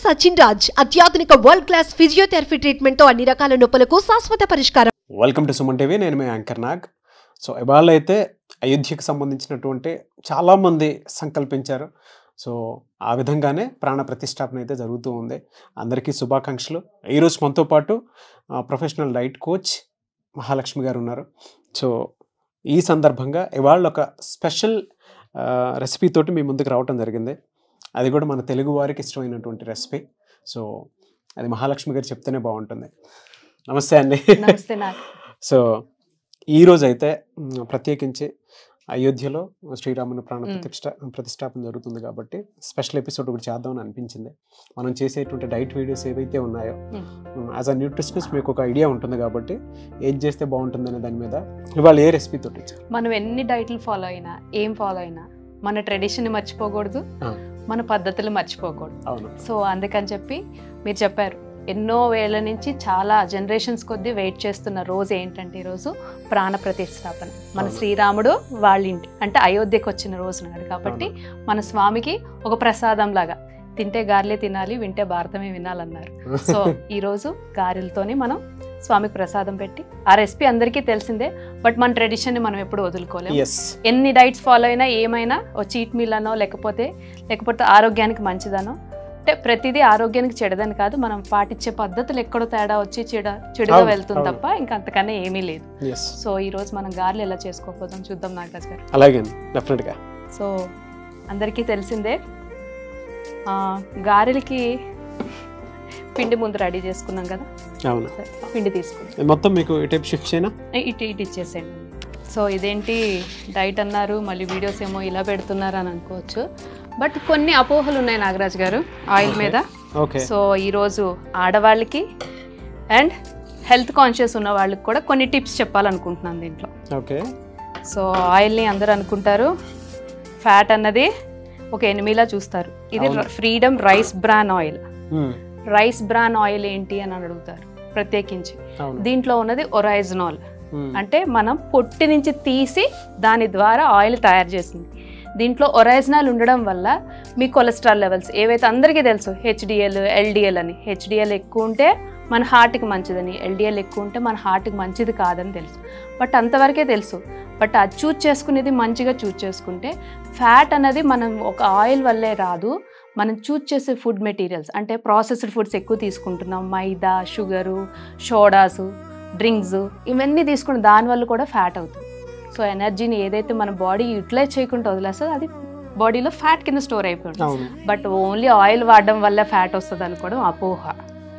సచిన్ రాజ్ అత్యాధునిక world class physiotherapy treatment తో అన్ని రకాల నొప్పులకు శాశ్వత పరిష్కారం. Welcome to Suman TV. నేను మీ యాంకర్ నాగ్. సో ఇవాళ అయితే అయోధ్యకు సంబంధించినటువంటి చాలామంది సంకల్పించారు. సో ఆ విధంగానే ప్రాణ ప్రతిష్టాపన అయితే జరుగుతూ ఉంది. అందరికీ శుభాకాంక్షలు. ఈరోజు మనతో పాటు ప్రొఫెషనల్ డైట్ కోచ్ మహాలక్ష్మి గారు ఉన్నారు. సో ఈ సందర్భంగా ఇవాళ ఒక స్పెషల్ రెసిపీ తోటి మీ ముందుకు రావటం జరిగింది. అది కూడా మన తెలుగు వారికి ఇష్టమైనటువంటి రెసిపీ. సో అది మహాలక్ష్మి గారు చెప్తేనే బాగుంటుంది. నమస్తే అండి. నమస్తే నాగ్. సో ఈరోజు అయితే ప్రత్యేకించి అయోధ్యలో శ్రీరాముని ప్రాణ ప్రతిష్టాపన జరుగుతుంది కాబట్టి స్పెషల్ ఎపిసోడ్ ఒకటి చేద్దామని అనిపించింది. మనం చేసేటువంటి డైట్ వీడియోస్ ఏవైతే ఉన్నాయో యాజ్ అ న్యూట్రిషనిస్ట్ మీకు ఒక ఐడియా ఉంటుంది కాబట్టి ఏం చేస్తే బాగుంటుంది అనే దాని మీద ఇవాళ ఏ రెసిపీ తోటి మనం ఎన్ని డైట్లు ఫాలో అయినా ఏం ఫాలో అయినా మన ట్రెడిషన్ మర్చిపోకూడదు, మన పద్ధతులు మర్చిపోకూడదు. అవును. సో అందుకని చెప్పి మీరు చెప్పారు, ఎన్నో వేళ నుంచి చాలా జనరేషన్స్ కొద్దీ వెయిట్ చేస్తున్న రోజు ఏంటంటే ఈరోజు ప్రాణ ప్రతిష్టాపన. మన శ్రీరాముడు వాళ్ళ ఇంటి అంటే అయోధ్యకు వచ్చిన రోజు నాడు కాబట్టి మన స్వామికి ఒక ప్రసాదం లాగా తింటే గారెలే తినాలి, వింటే భారతమే వినాలన్నారు. సో ఈరోజు గారెలతోని మనం స్వామికి ప్రసాదం పెట్టి, ఆ రెసిపీ అందరికీ తెలిసిందే బట్ మన ట్రెడిషన్ని మనం ఎప్పుడు వదులుకోలేము. ఎన్ని డైట్స్ ఫాలో అయినా ఏమైనా ఓ చీట్ మీల్ అనో లేకపోతే ఆరోగ్యానికి మంచిదనో, అంటే ప్రతిదీ ఆరోగ్యానికి చెడదని కాదు, మనం పాటించే పద్ధతులు ఎక్కడో తేడా వచ్చి చెడుగా వెళ్తుంది తప్ప ఇంకా అంతకన్నా ఏమీ లేదు. సో ఈ రోజు మనం గారెలు ఎలా చేసుకోకపోతాం చూద్దాం నాగరాజ్ గారు. అలాగే డెఫినెట్గా. సో అందరికీ తెలిసిందే, గారెలకి పిండి ముందు రెడీ చేసుకున్నాం కదా. అవును. పిండి తీసుకున్నాం మొత్తం మీకు షిఫ్ట్ చేయనా ఇటు ఇచ్చేసేయండి. సో ఇదేంటి డైట్ అన్నారు, మళ్ళీ వీడియోస్ ఏమో ఇలా పెడుతున్నారు అని అనుకోవచ్చు, బట్ కొన్ని అపోహలు ఉన్నాయి నాగరాజ్ గారు ఆయిల్ మీద. సో ఈరోజు ఆడవాళ్ళకి అండ్ హెల్త్ కాన్షియస్ ఉన్న వాళ్ళకి కూడా కొన్ని టిప్స్ చెప్పాలనుకుంటున్నాను దీంట్లో. ఓకే. సో ఆయిల్ని అందరూ అనుకుంటారు ఫ్యాట్ అన్నది ఒక ఎనిమిలా చూస్తారు. ఇది freedom rice bran oil. Rice bran oil ఏంటి అని అడుగుతారు ప్రత్యేకించి. దీంట్లో ఉన్నది ఒరైజనాల్, అంటే మనం పొట్టి నుంచి తీసి దాని ద్వారా ఆయిల్ తయారు చేసింది. దీంట్లో ఒరైజనాల్ ఉండడం వల్ల మీ కొలెస్ట్రాల్ లెవెల్స్ ఏవైతే అందరికీ తెలుసు, హెచ్డిఎల్ ఎల్డిఎల్ అని, హెచ్డిఎల్ ఎక్కువ ఉంటే మన హార్ట్కి మంచిదని, ఎల్డిఎల్ ఎక్కువ ఉంటే మన హార్ట్కి మంచిది కాదని తెలుసు. బట్ అంతవరకే తెలుసు. బట్ అది చూజ్ చేసుకునేది మంచిగా చూజ్ చేసుకుంటే, ఫ్యాట్ అనేది మనం ఒక ఆయిల్ వల్లే రాదు, మనం చూజ్ చేసే ఫుడ్ మెటీరియల్స్ అంటే ప్రాసెస్డ్ ఫుడ్స్ ఎక్కువ తీసుకుంటున్నాం, మైదా, షుగరు, సోడాసు, డ్రింక్స్ ఇవన్నీ తీసుకుని దానివల్ల కూడా ఫ్యాట్ అవుతుంది. సో ఎనర్జీని ఏదైతే మన బాడీ యూటిలైజ్ చేయకుండా వదిలేస్తుందో అది బాడీలో ఫ్యాట్ కింద స్టోర్ అయిపోతుంది. బట్ ఓన్లీ ఆయిల్ వాడడం వల్ల ఫ్యాట్ వస్తుంది అనుకోవడం అపోహ.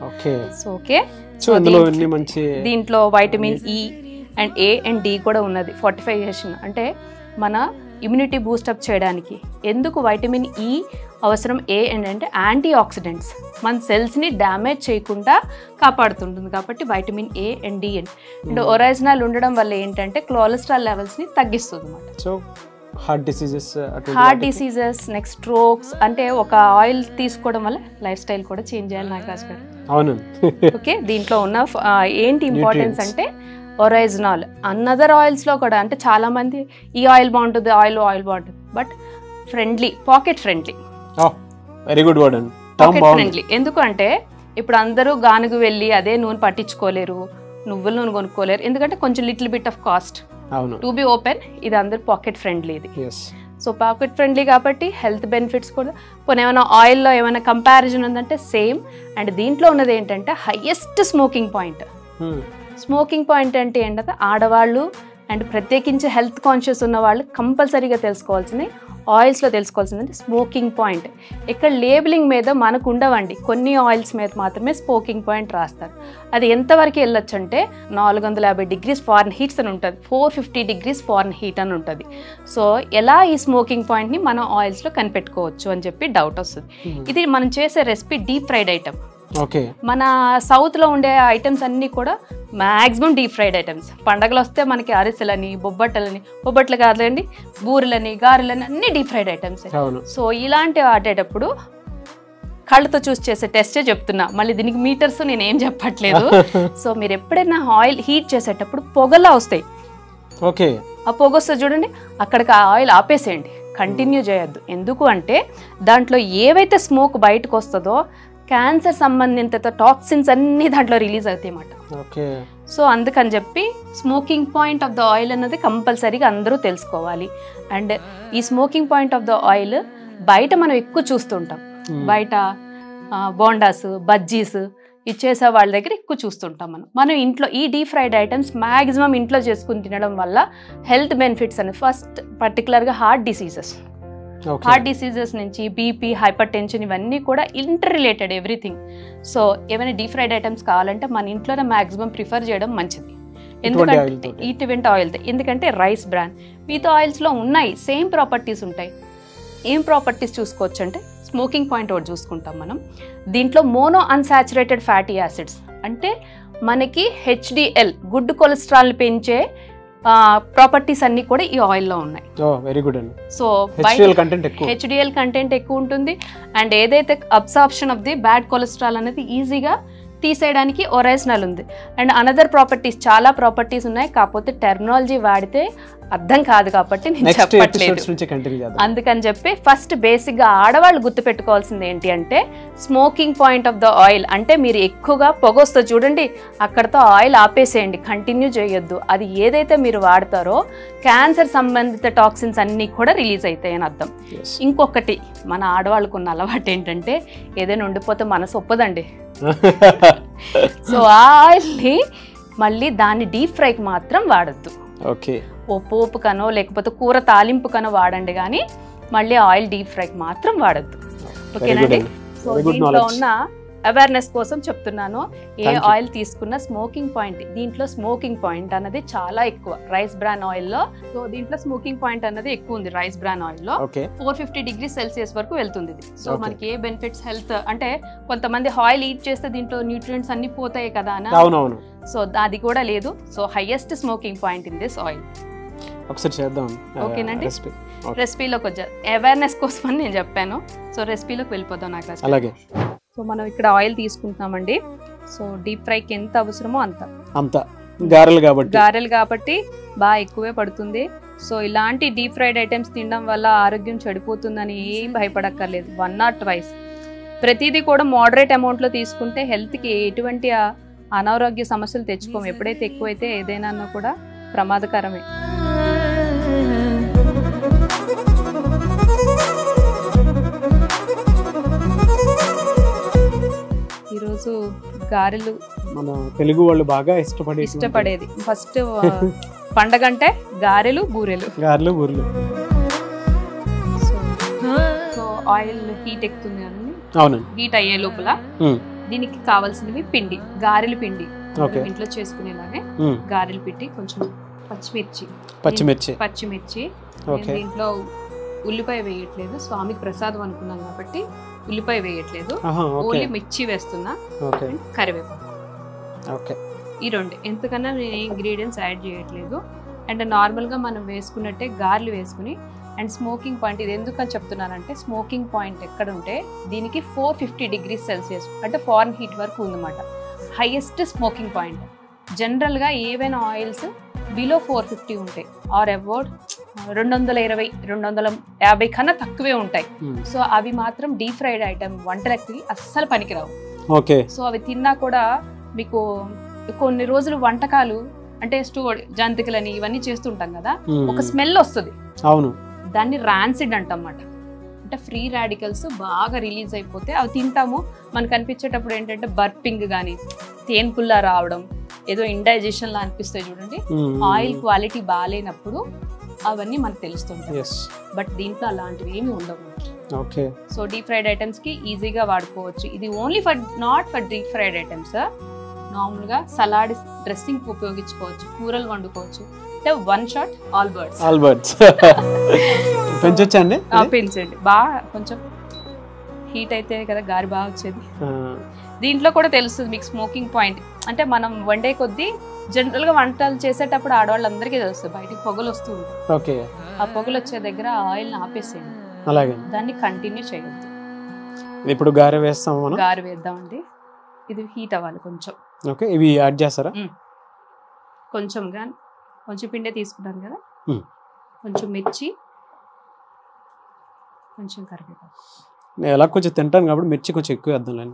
ఓకే. దీంట్లో vitamin E and A and D కూడా ఉన్నది. ఫోర్టిఫికేషన్ అంటే మన ఇమ్యూనిటీ బూస్టప్ చేయడానికి. ఎందుకు వైటమిన్ ఈ అవసరం? ఏ అంటే యాంటీ ఆక్సిడెంట్స్, మన సెల్స్ని డ్యామేజ్ చేయకుండా కాపాడుతుంటుంది కాబట్టి vitamin A and D and oryzanol ఉండడం వల్ల ఏంటంటే కొలెస్ట్రాల్ లెవెల్స్ని తగ్గిస్తుంది అన్నమాట. So heart diseases next strokes అంటే ఒక ఆయిల్ తీసుకోవడం వల్ల లైఫ్ స్టైల్ కూడా చేంజ్ చేయాలి నాగరాజ్ గారు. అవును. ఓకే. దీంట్లో ఉన్న ఏంటి ఇంపార్టెన్స్ అంటే ఒరైజనాల్. అన్నదర్ ఆయిల్స్లో కూడా అంటే చాలామంది ఈ ఆయిల్ బాగుంటుంది, ఆయిల్ బాగుంటుంది, but friendly, pocket friendly. Very good word అండి. పాకెట్ ఫ్రెండ్లీ ఎందుకు అంటే ఇప్పుడు అందరూ గానుగు వెళ్ళి అదే నూనె పట్టించుకోలేరు, నువ్వుల నూనె కొనుక్కోలేరు, ఎందుకంటే కొంచెం little bit of cost. To be open, ఇది అందరు పాకెట్ ఫ్రెండ్లీ ఇది. సో పాకెట్ ఫ్రెండ్లీ కాబట్టి హెల్త్ బెనిఫిట్స్ కూడా. పోనీ ఏమైనా ఆయిల్లో ఏమైనా కంపారిజన్ ఉందంటే సేమ్. అండ్ దీంట్లో ఉన్నది ఏంటంటే highest smoking point. Smoking point అంటే ఏంటంటే ఆడవాళ్ళు అండ్ ప్రత్యేకించి హెల్త్ కాన్షియస్ ఉన్న వాళ్ళు కంపల్సరీగా తెలుసుకోవాల్సింది, ఆయిల్స్లో తెలుసుకోవాల్సిందంటే స్మోకింగ్ పాయింట్. ఇక్కడ లేబులింగ్ మీద మనకు ఉండవండి, కొన్ని ఆయిల్స్ మీద మాత్రమే స్మోకింగ్ పాయింట్ రాస్తారు. అది ఎంతవరకు వెళ్ళొచ్చు అంటే 450 degrees Fahrenheit అని ఉంటుంది, 450 degrees Fahrenheit అని ఉంటుంది. సో ఎలా ఈ స్మోకింగ్ పాయింట్ని మనం ఆయిల్స్లో కనిపెట్టుకోవచ్చు అని చెప్పి డౌట్ వస్తుంది. ఇది మనం చేసే రెసిపీ డీప్ ఫ్రైడ్ ఐటమ్. మన సౌత్లో ఉండే ఐటమ్స్ అన్నీ కూడా మ్యాక్సిమం డీప్ ఫ్రైడ్ ఐటమ్స్. పండగలు వస్తే మనకి అరిసెలని, బొబ్బట్లు కాదులేండి, బూరెలని, గారెలని అన్ని డీప్ ఫ్రైడ్ ఐటమ్స్. సో ఇలాంటి వాడేటప్పుడు కళ్ళతో చూసి చేసే టెస్టే చెప్తున్నా, మళ్ళీ దీనికి మీటర్స్ నేనేం చెప్పట్లేదు. సో మీరు ఎప్పుడైనా ఆయిల్ హీట్ చేసేటప్పుడు పొగలా వస్తాయి, ఆ పొగ వస్తే చూడండి, అక్కడికి ఆ ఆయిల్ ఆపేసేయండి, కంటిన్యూ చేయొద్దు. ఎందుకు అంటే దాంట్లో ఏవైతే స్మోక్ బయటకు వస్తుందో క్యాన్సర్ సంబంధిత టాక్సిన్స్ అన్నీ దాంట్లో రిలీజ్ అవుతాయి అన్నమాట. ఓకే. సో అందుకని చెప్పి smoking point of the oil అన్నది కంపల్సరీగా అందరూ తెలుసుకోవాలి. అండ్ ఈ smoking point of the oil బయట మనం ఎక్కువ చూస్తుంటాం, బయట బోండాస్, బజ్జీస్ ఇచ్చేసే వాళ్ళ దగ్గర ఎక్కువ చూస్తుంటాం. మనం ఇంట్లో ఈ డీప్ ఫ్రైడ్ ఐటమ్స్ మ్యాక్సిమం ఇంట్లో చేసుకుని తినడం వల్ల హెల్త్ బెనిఫిట్స్ అని ఫస్ట్ పర్టికులర్గా హార్ట్ డిసీజెస్ నుంచి బీపీ, హైపర్ టెన్షన్ ఇవన్నీ కూడా ఇంటర్ రిలేటెడ్ ఎవ్రీథింగ్. సో ఏమైనా డీప్ ఫ్రైడ్ ఐటమ్స్ కావాలంటే మన ఇంట్లోనే మ్యాక్సిమం ప్రిఫర్ చేయడం మంచిది. ఎందుకంటే ఇటువంటి ఆయిల్తో, ఎందుకంటే రైస్ బ్రాన్ మిగతా ఆయిల్స్లో ఉన్నాయి సేమ్ ప్రాపర్టీస్ ఉంటాయి. ఏం ప్రాపర్టీస్ చూసుకోవచ్చు అంటే స్మోకింగ్ పాయింట్ ఒకటి చూసుకుంటాం మనం. దీంట్లో మోనో అన్సాచురేటెడ్ ఫ్యాటీ యాసిడ్స్ అంటే మనకి HDL గుడ్ కొలెస్ట్రాల్ పెంచే ప్రాపర్టీస్ అన్ని కూడా ఈ ఆయిల్లో ఉన్నాయి. వెరీ గుడ్ అండి. సో HDL కంటెంట్ ఎక్కువ ఉంటుంది. అండ్ ఏదైతే absorption of the bad cholesterol అనేది ఈజీగా తీసేయడానికి ఒరైజినల్ ఉంది. అండ్ అనదర్ ప్రాపర్టీస్, చాలా ప్రాపర్టీస్ ఉన్నాయి, కాకపోతే టెర్మినాలజీ వాడితే అర్థం కాదు కాబట్టి నేను చెప్పట్లేదు. అందుకని చెప్పి ఫస్ట్ బేసిక్గా ఆడవాళ్ళు గుర్తుపెట్టుకోవాల్సింది ఏంటి అంటే smoking point of the oil అంటే మీరు ఎక్కువగా పొగొస్తే చూడండి అక్కడతో ఆయిల్ ఆపేసేయండి, కంటిన్యూ చేయొద్దు. అది ఏదైతే మీరు వాడతారో క్యాన్సర్ సంబంధిత టాక్సిన్స్ అన్నీ కూడా రిలీజ్ అవుతాయి అని అర్థం. ఇంకొకటి మన ఆడవాళ్ళకు ఉన్న అలవాటు ఏంటంటే ఏదైనా ఉండిపోతే మనసు ఒప్పదండి. సో ఆ ఆయిల్ని మళ్ళీ దాన్ని డీప్ ఫ్రైకి మాత్రం వాడద్దు. ఓకే. ఓ పోపు కనో లేకపోతే కూర తాలింపు కనో వాడండి, కానీ మళ్ళీ ఆయిల్ డీప్ ఫ్రైకి మాత్రం వాడద్దు. ఓకేనండి. సో దీంట్లో ఉన్న అవేర్నెస్ కోసం చెప్తున్నాను. ఏ ఆయిల్ తీసుకున్న స్మోకింగ్ పాయింట్, దీంట్లో స్మోకింగ్ పాయింట్ అన్నది చాలా ఎక్కువ రైస్ బ్రాన్ ఆయిల్లో. సో దీంట్లో స్మోకింగ్ పాయింట్ అన్నది ఎక్కువ ఉంది రైస్ బ్రాన్ ఆయిల్లో. 450 degrees Celsius వరకు వెళ్తుంది ఇది. సో మనకి ఏ బెనిఫిట్స్ హెల్త్ అంటే కొంతమంది ఆయిల్ ఈట్ చేస్తే దీంట్లో న్యూట్రియంట్స్ అన్ని పోతాయి కదా అని. సో అది కూడా లేదు. So highest smoking point in this oil. ఒకసారి చేద్దాం. ఓకేనండి. రెసిపీలోకి వచ్చా అవేర్నెస్ కోసం అని నేను చెప్పాను. సో రెసిపీలోకి వెళ్ళిపోదాం. నాకు అలాగే. సో మనం ఇక్కడ ఆయిల్ తీసుకుంటున్నామండి. సో డీప్ ఫ్రైకి ఎంత అవసరమో అంత గారెలు కాబట్టి బాగా ఎక్కువే పడుతుంది. సో ఇలాంటి డీప్ ఫ్రైడ్ ఐటమ్స్ తినడం వల్ల ఆరోగ్యం చెడిపోతుందని ఏం భయపడక్కర్లేదు. 1 or 2 ప్రతిదీ కూడా మోడరేట్ అమౌంట్లో తీసుకుంటే హెల్త్కి ఎటువంటి అనారోగ్య సమస్యలు తెచ్చుకోము. ఎప్పుడైతే ఎక్కువైతే ఏదైనా కూడా ప్రమాదకరమే. ఈరోజు గారెలు మన తెలుగు వాళ్ళు బాగా ఇష్టపడేది ఫస్ట్ పండగ అంటే గారెలు బూరెలు. సో ఆయిల్ హీట్ ఎక్కుతుంది అని, హీట్ అయ్యే లోపల దీనికి కావాల్సినవి పిండి, గారెల పిండి ఇంట్లో చేసుకునేలాగే గారెల పిండి, కొంచెం పచ్చిమిర్చి. దీంట్లో ఉల్లిపాయ వేయట్లేదు, స్వామికి ప్రసాదం అనుకున్నాం కాబట్టి ఉల్లిపాయ వేయట్లేదు, ఓన్లీ మిర్చి వేస్తున్నా, కరివేపాకు. ఈ రెండు, ఎంతకన్నా నేను ఇంగ్రీడియంట్స్ యాడ్ చేయట్లేదు. అండ్ నార్మల్గా మనం వేసుకున్నట్టే గార్లు వేసుకుని. అండ్ స్మోకింగ్ పాయింట్ ఇది ఎందుకని చెప్తున్నానంటే స్మోకింగ్ పాయింట్ ఎక్కడ ఉంటే దీనికి 450 degrees Celsius అంటే ఫారెన్ హీట్ వరకు ఉందన్నమాట హైయెస్ట్ స్మోకింగ్ పాయింట్. జనరల్గా ఏవైనా ఆయిల్స్ బిలో 450 ఉంటాయి ఆర్ అబౌట్ 220, 250 కన్నా తక్కువే ఉంటాయి. సో అవి మాత్రం డీప్ ఫ్రైడ్ ఐటమ్ వంటలకి అస్సలు పనికిరావు. సో అవి తిన్నా కూడా మీకు కొన్ని రోజులు వంటకాలు అంటే జంతికలని ఇవన్నీ చేస్తుంటాం కదా, ఒక స్మెల్ వస్తుంది. అవును, దాన్ని రాన్సిడ్ అంటమాట. అంటే ఫ్రీ రాడికల్స్ బాగా రిలీజ్ అయిపోతే అవి తింటాము. మనకు అనిపించేటప్పుడు ఏంటంటే బర్పింగ్ కానీ తేన్పుల్లా రావడం, ఏదో ఇండైజెషన్ లా అనిపిస్తాయి చూడండి. ఆయిల్ క్వాలిటీ బాగాలేనప్పుడు అవన్నీ మనకు తెలుస్తుంటాయి. బట్ దీంట్లో అలాంటివి ఏమి ఉండవు. సో డీప్ ఫ్రైడ్ ఐటమ్స్ కి ఈజీగా వాడుకోవచ్చు. ఇది only not for deep fried items. నార్మల్గా సలాడ్ డ్రెస్సింగ్ ఉపయోగించుకోవచ్చు, కూరలు వండుకోవచ్చు. అంటే 1 shot all birds. పెంచండి బాగా, కొంచెం హీట్ అయితే కదా గారి బాగా వచ్చేది. దీంట్లో కూడా తెలుస్తుంది మీకు స్మోకింగ్ పాయింట్. అంటే మనం వండే కొద్దీ జనరల్గా వంటలు చేసేటప్పుడు ఆడవాళ్ళందరికీ తెలుస్తుంది, బయటికి పొగలు వస్తూ ఉంటాయి. ఆ పొగలు వచ్చే దగ్గర ఆయిల్ని ఆపేసేయండి, దాన్ని కంటిన్యూ చేయొద్దు. ఇప్పుడు గారె వేద్దామండి. ఇది హీట్ అవ్వాలి కొంచెం. ఇవి యాడ్ చేస్తారా? కొంచెం పిండి తీసుకుంటాను కదా, కొంచెం మిర్చి, కొంచెం కరివేపాకు. నేను ఎలా కొంచెం తింటాను కాబట్టి మిర్చి కొంచెం ఎక్కువ వేద్దాం.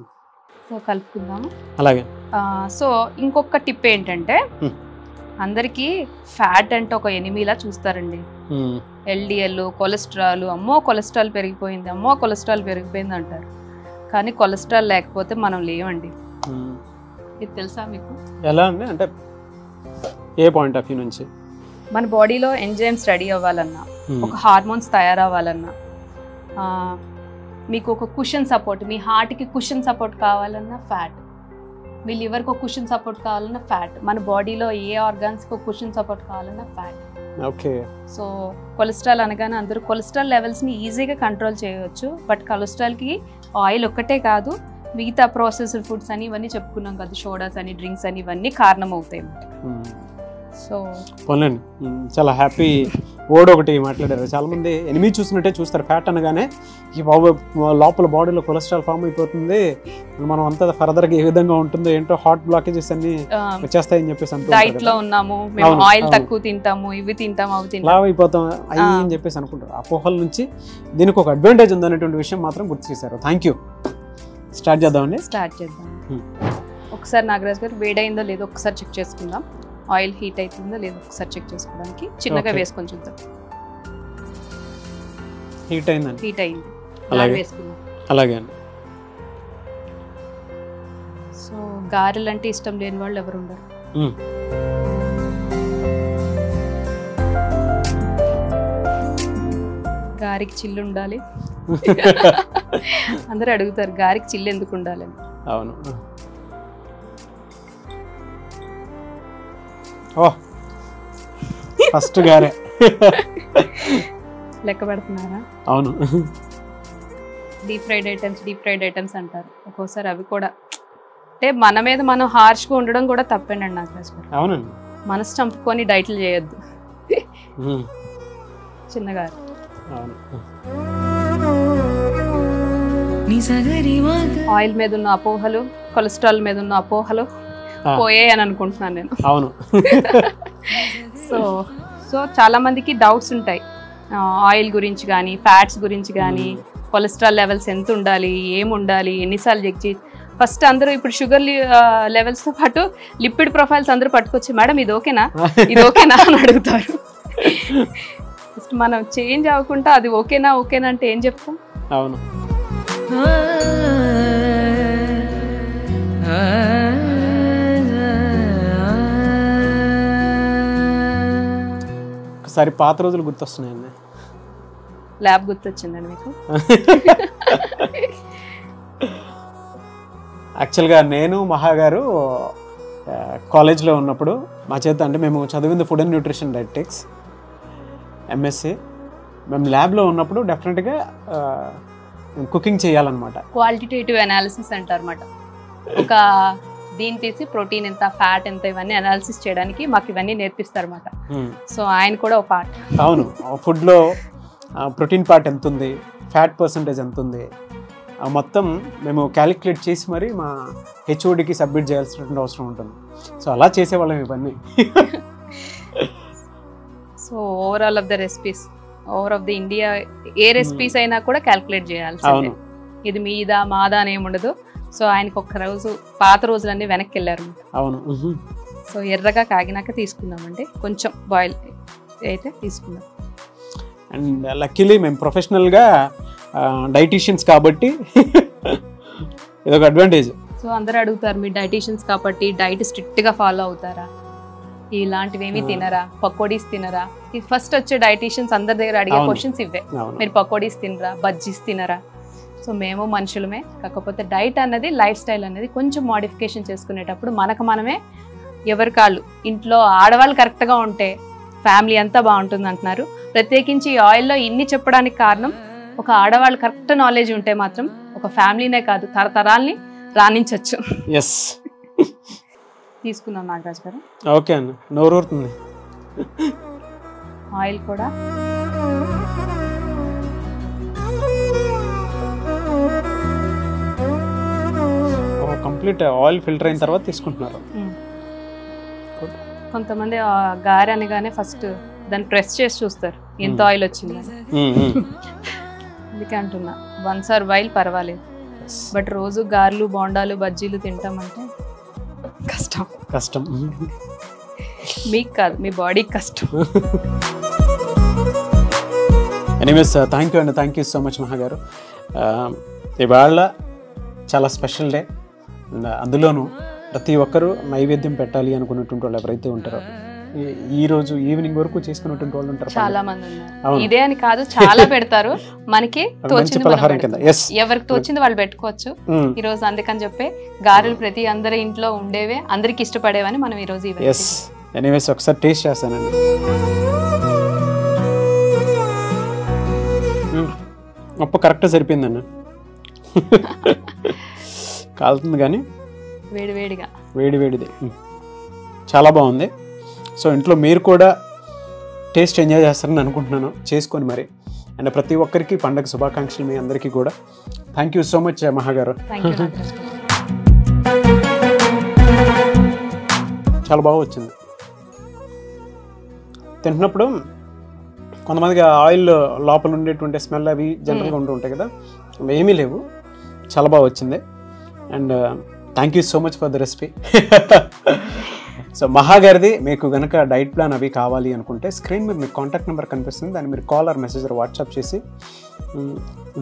సో కలుపుకుందాము. అలాగే. సో ఇంకొక టిప్ ఏంటంటే అందరికీ ఫ్యాట్ అంటే ఒక ఎనిమిలా చూస్తారండి. LDL, కొలెస్ట్రాల్, అమ్మో కొలెస్ట్రాల్ పెరిగిపోయింది, అమ్మో కొలెస్ట్రాల్ పెరిగిపోయింది అంటారు. కానీ కొలెస్ట్రాల్ లేకపోతే మనం లేవండి. ఇది తెలుసా మీకు? ఎలా అండి? అంటే ఏ పాయింట్ ఆఫ్ వ్యూ నుంచి? మన బాడీలో ఎంజైమ్స్ రెడీ అవ్వాలన్నా, ఒక హార్మోన్స్ తయారవ్వాలన్నా, మీకు ఒక కుషన్ సపోర్ట్, మీ హార్ట్కి కుషన్ సపోర్ట్ కావాలన్నా ఫ్యాట్, మీ లివర్కి ఒక కుషన్ సపోర్ట్ కావాలన్నా ఫ్యాట్, మన బాడీలో ఏ ఆర్గాన్స్కి ఒక కుషన్ సపోర్ట్ కావాలన్నా ఫ్యాట్. ఓకే. సో కొలెస్ట్రాల్ అనగానే అందరూ కొలెస్ట్రాల్ లెవెల్స్ని ఈజీగా కంట్రోల్ చేయవచ్చు. బట్ కొలెస్ట్రాల్కి ఆయిల్ ఒక్కటే కాదు, మిగతా ప్రాసెస్డ్ ఫుడ్స్ అని ఇవన్నీ చెప్పుకున్నాం కదా, సోడాస్ అని, డ్రింక్స్ అని, ఇవన్నీ కారణం అవుతాయి అన్నమాట. సో పోలేండి, చాలా హ్యాపీ వర్డ్ ఒకటి మాట్లాడారు. చాలామంది ఎనిమిది చూసినట్టే చూస్తారు. ఫ్యాట్ అనగానే ఈ లోపల బాడీలో కొలెస్ట్రాల్ ఫామ్ అయిపోతుంది, మనం అంతా ఫర్దర్గా ఏ విధంగా ఉంటుందో ఏంటో, హార్ట్ బ్లాకేజెస్ అన్ని వచ్చేస్తాయని చెప్పేసి డైట్ లో ఉన్నాము, మేము ఆయిల్ తక్కువ తింటాము, ఇవి తింటాము, అవి తింటాము, లావ్ అయిపోతాం అయ్యి అని చెప్పేసి అనుకుంటారు. అపోహల నుంచి దీనికి ఒక అడ్వాంటేజ్ ఉందనేటువంటి విషయం మాత్రం గుర్తు చేశారు. Thank you. స్టార్ట్ చేద్దామండి. స్టార్ట్ చేద్దాం. ఒకసారి నాగరాజ్ గారు వేడైందో లేదో ఒకసారి చెక్ చేసుకుందాం. ఆయిల్ హీట్ అవుతుందో లేదో ఒకసారి చెక్ చేసుకోవడానికి చిన్నగా వేసుకొని చూద్దాం. హీట్ అయిందండి. హీట్ అయింది. అలాగే వేసుకుందాం. అలాగే అండి. సో గారెలు అంటే ఇష్టం లేని వాళ్ళు ఎవరు ఉండరు. గారికి చిల్లు ఉండాలి. అందరూ అడుగుతారు గారికి చిల్లు ఎందుకు ఉండాలి అని. అవును. ఓ ఫస్ట్ గారే లెక్క పెడుతున్నారా? అవును. డీప్ ఫ్రైడ్ ఐటమ్స్ అంటారు ఒక్కోసారి. అవి కూడా అంటే మన మీద మనం హార్ష్గా ఉండడం కూడా తప్పేనండి నాగరాజ్ గారు. అవునండి. మనసు చంపుకొని డైట్లు చేయొద్దు. చిన్నగా ఆయిల్ మీద ఉన్న అపోహలు, కొలెస్ట్రాల్ మీద ఉన్న అపోహలు పోయాయి అని అనుకుంటున్నాను నేను. అవును. సో చాలా మందికి డౌట్స్ ఉంటాయి ఆయిల్ గురించి కానీ, ఫ్యాట్స్ గురించి కానీ, కొలెస్ట్రాల్ లెవెల్స్ ఎంత ఉండాలి, ఏం ఉండాలి, ఎన్నిసార్లు చెక్ చేసి. ఫస్ట్ అందరూ ఇప్పుడు షుగర్ లెవెల్స్తో పాటు లిపిడ్ ప్రొఫైల్స్ అందరూ పట్టుకొచ్చి మేడం ఇది ఓకేనా, ఇది ఓకేనా అని అడుగుతారు. ఫస్ట్ మనం చేంజ్ అవ్వకుండా అది ఓకేనా అంటే ఏం చెప్తాం? అవును. ఒకసారి పాత రోజులు గుర్తొస్తున్నాయండి. ల్యాబ్ గుర్తొచ్చిందండి మీకు? యాక్చువల్గా నేను మహాగారు కాలేజ్లో ఉన్నప్పుడు మా చేత, అంటే మేము చదివింది food and nutrition dietetics MSc. మేము ల్యాబ్లో ఉన్నప్పుడు డెఫినెట్గా కుకింగ్ చేయాలన్నమాట. క్వాలిటేటివ్ అనాలిసిస్ అంటారన్నమాట. ఒక దీన్ని తీసి ప్రోటీన్ ఎంత, ఫ్యాట్ ఎంత, ఇవన్నీ అనాలిసిస్ చేయడానికి మాకు ఇవన్నీ నేర్పిస్తారన్నమాట. సో ఆయన కూడా ఒక పార్ట్. అవును. ఫుడ్లో ప్రోటీన్ పార్ట్ ఎంత ఉంది, ఫ్యాట్ పర్సంటేజ్ ఎంత ఉంది, మొత్తం మేము క్యాలిక్యులేట్ చేసి మరి మా HODకి సబ్మిట్ చేయాల్సినటువంటి అవసరం ఉంటుంది. సో అలా చేసేవాళ్ళం ఇవన్నీ. So overall of the recipes, over of the India A recipes అయినా కూడా క్యాలిక్యులేట్ చేయాల్సి. ఇది మీదా మాదా అని ఏముండదు. సో ఆయనకు ఒక్క రోజు పాత రోజులన్నీ వెనక్కి వెళ్ళారు. అవును. సో ఎర్రగా కాగినాక తీసుకుందామండి, కొంచెం బాయిల్ అయితే తీసుకుందాం. అండ్ లక్కీలీ మేము ప్రొఫెషనల్గా డైటీషియన్స్ కాబట్టి ఇదొక అడ్వాంటేజ్. సో అందరూ అడుగుతారు మీరు డైటీషియన్స్ కాబట్టి డైట్ స్ట్రిక్ట్గా ఫాలో అవుతారా, ఇలాంటివి ఏమీ తినరా, పకోడీస్ తినరా? ఇది ఫస్ట్ వచ్చే డైటీషియన్స్ అందరి దగ్గర అడిగే క్వశ్చన్స్ ఇవే. మీరు పకోడీస్ తినరా, బజ్జీస్ తినరా? సో మేము మనుషులమే, కాకపోతే డైట్ అన్నది, లైఫ్ స్టైల్ అనేది కొంచెం మోడిఫికేషన్ చేసుకునేటప్పుడు మనకు మనమే ఎవరి కాళ్ళు, ఇంట్లో ఆడవాళ్ళు కరెక్ట్గా ఉంటే ఫ్యామిలీ అంతా బాగుంటుంది అంటున్నారు. ప్రత్యేకించి ఈ ఆయిల్లో ఇన్ని చెప్పడానికి కారణం, ఒక ఆడవాళ్ళు కరెక్ట్ నాలెడ్జ్ ఉంటే మాత్రం ఒక ఫ్యామిలీనే కాదు తరతరాల్ని రాణించవచ్చు. ఎస్. తీసుకుందాం నాగరాజ్ గారు. ఓకే అండి, నోరూరుతుంది. ఆయిల్ కూడా కంప్లీట్ ఆయిల్ ఫిల్టర్ అయిన తర్వాత తీసుకుంటున్నారు. కొంతమంది గారె అనగానే ఫస్ట్ దాన్ని ప్రెస్ చేసి చూస్తారు ఎంత ఆయిల్ వచ్చిందని. అందుకే అంటున్నా, వన్స్ ఆర్ వైల్ పర్వాలేదు, బట్ రోజు గారెలు బోండాలు బజ్జీలు తింటామంటే కష్టం. మీకు కాదు, మీ బాడీకి కష్టం. Anyways thank you so much మహా గారు. ఇవాళ చాలా స్పెషల్ డే. అందులోనూ ప్రతి ఒక్కరూ నైవేద్యం పెట్టాలి అనుకున్నటువంటి వాళ్ళు ఎవరైతే ఉంటారో ఈ రోజు ఈవినింగ్ వరకు చేసుకున్నటువంటి వాళ్ళు ఉంటారు, చాలా మంది ఉన్నారు. ఇదే అని కాదు, చాలా పెడతారు. మనకి తోచింది ఎవరికి తోచింది వాళ్ళు పెట్టుకోవచ్చు ఈ రోజు. అందుకని చెప్పి గారెలు ప్రతి అందరి ఇంట్లో ఉండేవే, అందరికి ఇష్టపడేవని మనం ఈ రోజు ఎనీవేస్ ఒకసారి టేస్ట్ చేస్తానండి. ఉప్పు కరెక్ట్ సరిపోయిందన్న. కాలుతుంది కానీ వేడిది చాలా బాగుంది. సో ఇంట్లో మీరు కూడా టేస్ట్ ఎంజాయ్ చేస్తారని అనుకుంటున్నాను, చేసుకొని మరి. అండ్ ప్రతి ఒక్కరికి పండగ శుభాకాంక్షలు మీ అందరికీ కూడా. థ్యాంక్ యూ సో మచ్ మహా గారు. చాలా బాగా వచ్చింది. తింటున్నప్పుడు కొంతమందికి ఆయిల్ లోపల ఉండేటువంటి స్మెల్ అవి జనరల్గా ఉంటూ ఉంటాయి కదా, ఏమీ లేవు. చాలా బాగా వచ్చింది. And thank you so much for the recipe. So మహా గారిది మీకు కనుక డైట్ ప్లాన్ అవి కావాలి అనుకుంటే స్క్రీన్ మీద మీకు కాంటాక్ట్ నెంబర్ కనిపిస్తుంది, దాన్ని మీరు కాల్ ఆర్ మెసేజ్ వాట్సాప్ చేసి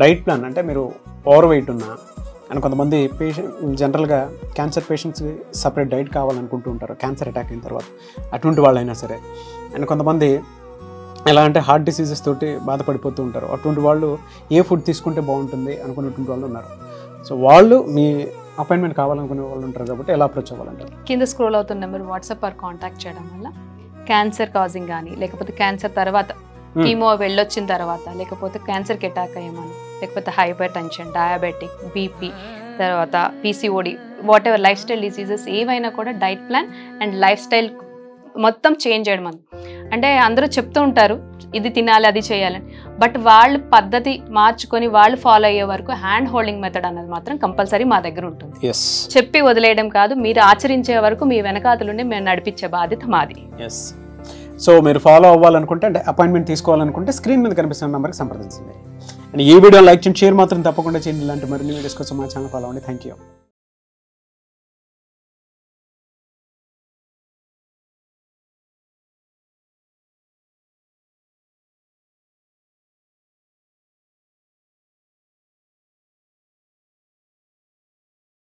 డైట్ ప్లాన్ అంటే మీరు ఓవర్ వెయిట్ ఉన్నా అండ్ కొంతమంది జనరల్గా క్యాన్సర్ పేషెంట్స్కి సపరేట్ డైట్ కావాలనుకుంటూ ఉంటారు క్యాన్సర్ అటాక్ అయిన తర్వాత, అటువంటి వాళ్ళైనా సరే. అండ్ కొంతమంది ఎలా అంటే హార్ట్ డిసీజెస్ తోటి బాధపడిపోతూ ఉంటారు, అటువంటి వాళ్ళు ఏ ఫుడ్ తీసుకుంటే బాగుంటుంది అనుకున్నటువంటి వాళ్ళు ఉన్నారు. సో వాళ్ళు మీ అపాయింట్మెంట్ కావాలనుకునే వాళ్ళు ఉంటారు కాబట్టి ఎలా అప్రోచ్ అవ్వాలంటారు? కింద స్క్రోల్ అవుతున్న నెంబర్ వాట్సాప్ ఆర్ కాంటాక్ట్ చేయడం వల్ల క్యాన్సర్ కాజింగ్ కానీ, లేకపోతే క్యాన్సర్ తర్వాత కీమో వెళ్ళొచ్చిన తర్వాత, లేకపోతే క్యాన్సర్కి అటాక్ అయ్యామని, లేకపోతే హైపర్ టెన్షన్, డయాబెటిక్, బీపీ, తర్వాత PCOD, what ever life style diseases ఏవైనా కూడా diet plan and life style మొత్తం చేంజ్ చేయడం. అంటే అందరూ చెప్తూ ఉంటారు ఇది తినాలి అది చేయాలని, బట్ వాళ్ళు పద్ధతి మార్చుకొని వాళ్ళు ఫాలో అయ్యే వరకు హ్యాండ్ హోల్డింగ్ మెథడ్ అనేది మాత్రం కంపల్సరీ మా దగ్గర ఉంటుంది. చెప్పి వదిలేయడం కాదు, మీరు ఆచరించే వరకు మీ వెనకాతలుండి మేము నడిపించే బాధ్యత మాది. సో మీరు ఫాలో అవ్వాలనుకుంటే అంటే అపాయింట్మెంట్ తీసుకోవాలనుకుంటే స్క్రీన్ మీద కనిపిస్తున్న నెంబర్కి సంప్రదించండి. అండ్ ఈ వీడియో లైక్ చేయండి, షేర్ మాత్రం తప్పకుండా చేయండి. ఇలాంటి మరిన్ని వీడియోస్ కోసం మా ఛానల్ ఫాలో అవ్వండి. Thank you.